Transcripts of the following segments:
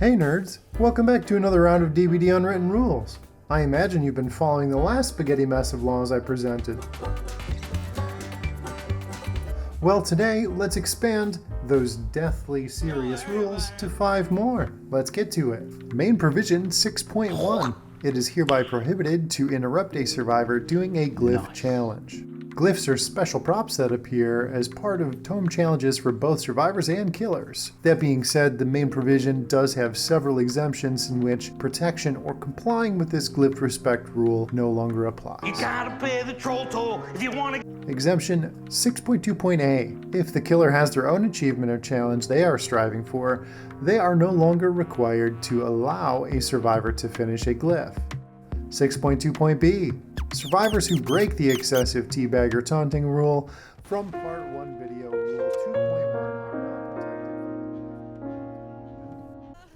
Hey nerds, welcome back to another round of DBD Unwritten Rules. I imagine you've been following the last spaghetti mess of laws I presented. Well, today, let's expand those deathly serious rules to 5 more. Let's get to it. Main provision 6.1. It is hereby prohibited to interrupt a survivor doing a glyph challenge. Glyphs are special props that appear as part of tome challenges for both survivors and killers. That being said, the main provision does have several exemptions in which protection or complying with this glyph respect rule no longer applies. You gotta pay the troll toll if you want to. Exemption 6.2.a. If the killer has their own achievement or challenge they are striving for, they are no longer required to allow a survivor to finish a glyph. 6.2.b. Survivors who break the excessive teabag or taunting rule from Part 1 video Rule 2.1 are not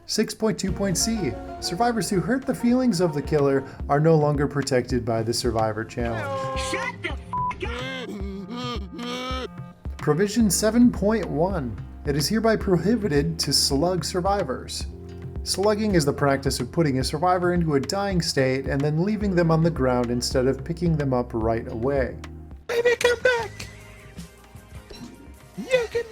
protected. 6.2.c. Survivors who hurt the feelings of the killer are no longer protected by the survivor challenge. Shut the f*** up! Provision 7.1. It is hereby prohibited to slug survivors. Slugging is the practice of putting a survivor into a dying state and then leaving them on the ground instead of picking them up right away. Baby, come back! You can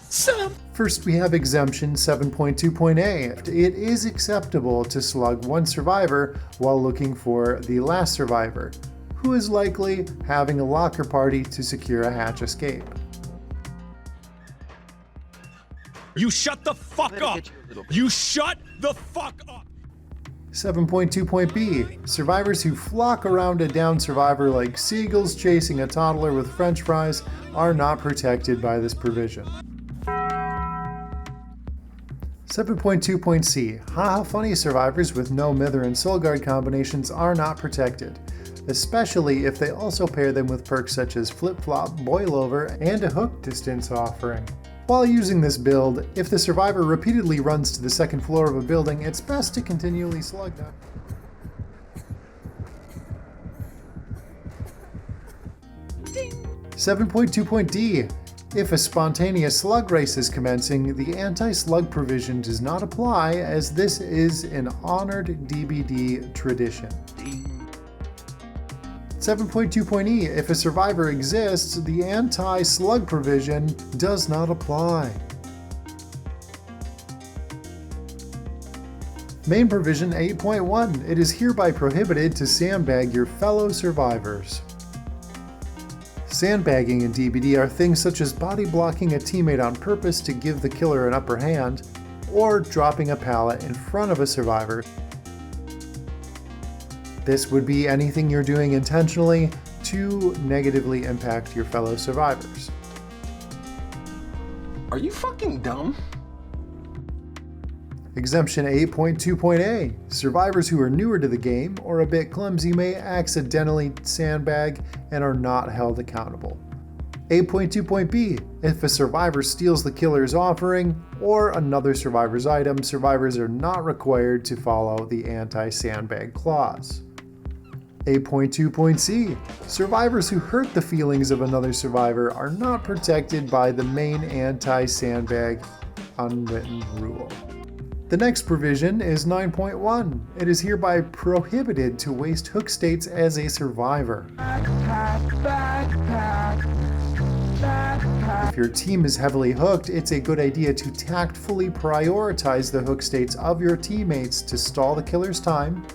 some. First, we have exemption 7.2.a. It is acceptable to slug one survivor while looking for the last survivor, who is likely having a locker party to secure a hatch escape. You shut the fuck up! You shut the fuck up! 7.2.b. Survivors who flock around a downed survivor like seagulls chasing a toddler with french fries are not protected by this provision. 7.2.c. Haha funny survivors with no Mither and Soul Guard combinations are not protected, especially if they also pair them with perks such as flip-flop, boil over, and a hook distance offering. While using this build, if the survivor repeatedly runs to the second floor of a building, it's best to continually slug them. Ding. 7.2.d. If a spontaneous slug race is commencing, the anti-slug provision does not apply as this is an honored DBD tradition. 7.2.e. If a survivor exists, the anti-slug provision does not apply. Main provision 8.1. It is hereby prohibited to sandbag your fellow survivors. Sandbagging in DBD are things such as body blocking a teammate on purpose to give the killer an upper hand, or dropping a pallet in front of a survivor. This would be anything you're doing intentionally to negatively impact your fellow survivors. Are you fucking dumb? Exemption 8.2.a. Survivors who are newer to the game or a bit clumsy may accidentally sandbag and are not held accountable. 8.2.b. If a survivor steals the killer's offering or another survivor's item, survivors are not required to follow the anti-sandbag clause. 8.2.c. Survivors who hurt the feelings of another survivor are not protected by the main anti-sandbag unwritten rule. The next provision is 9.1. It is hereby prohibited to waste hook states as a survivor. If your team is heavily hooked, it's a good idea to tactfully prioritize the hook states of your teammates to stall the killer's time.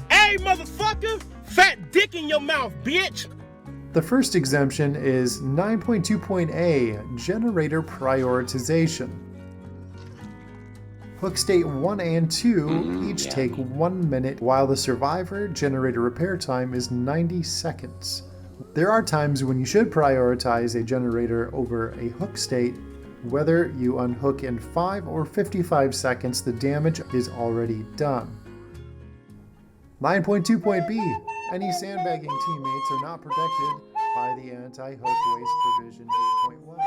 Hey, motherfucker! Fat dick in your mouth, bitch! The first exemption is 9.2.a, generator prioritization. Hook state 1 and 2 each take 1 minute, while the survivor generator repair time is 90 seconds. There are times when you should prioritize a generator over a hook state. Whether you unhook in 5 or 55 seconds, the damage is already done. 9.2.b. Any sandbagging teammates are not protected by the anti-hook waste provision 8.1.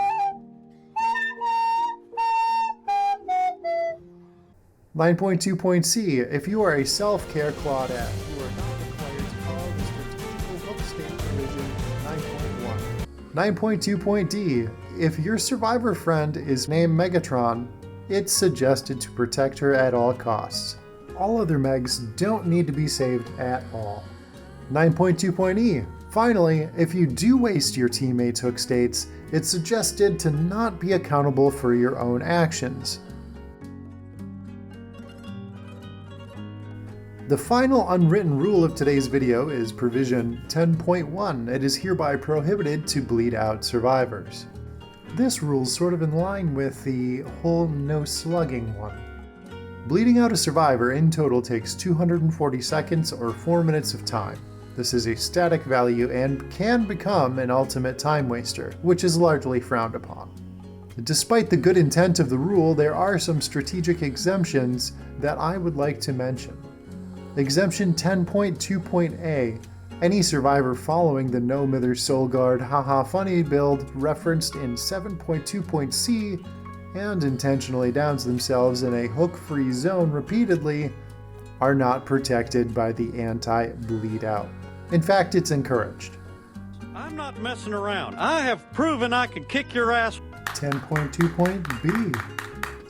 9.2.c. If you are a self-care Claudette, you are not required to follow the strategical hook state provision 9.1. 9.2.D. If your survivor friend is named Megatron, it's suggested to protect her at all costs. All other Megs don't need to be saved at all. 9.2.E. Finally, if you do waste your teammates' hook states, it's suggested to not be accountable for your own actions. The final unwritten rule of today's video is provision 10.1. It is hereby prohibited to bleed out survivors. This rule's sort of in line with the whole no slugging one. Bleeding out a survivor in total takes 240 seconds or 4 minutes of time. This is a static value and can become an ultimate time waster, which is largely frowned upon. Despite the good intent of the rule, there are some strategic exemptions that I would like to mention. Exemption 10.2.A. Any survivor following the No Mither Soul Guard haha funny build referenced in 7.2.C and intentionally downs themselves in a hook-free zone repeatedly are not protected by the anti-bleed out. In fact, it's encouraged. I'm not messing around. I have proven I can kick your ass. 10.2.B.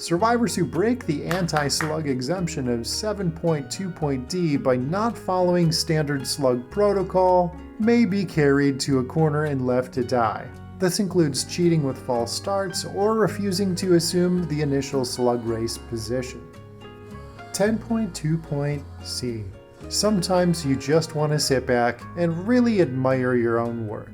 Survivors who break the anti-slug exemption of 7.2.D by not following standard slug protocol may be carried to a corner and left to die. This includes cheating with false starts or refusing to assume the initial slug race position. 10.2.C. Sometimes you just want to sit back and really admire your own work.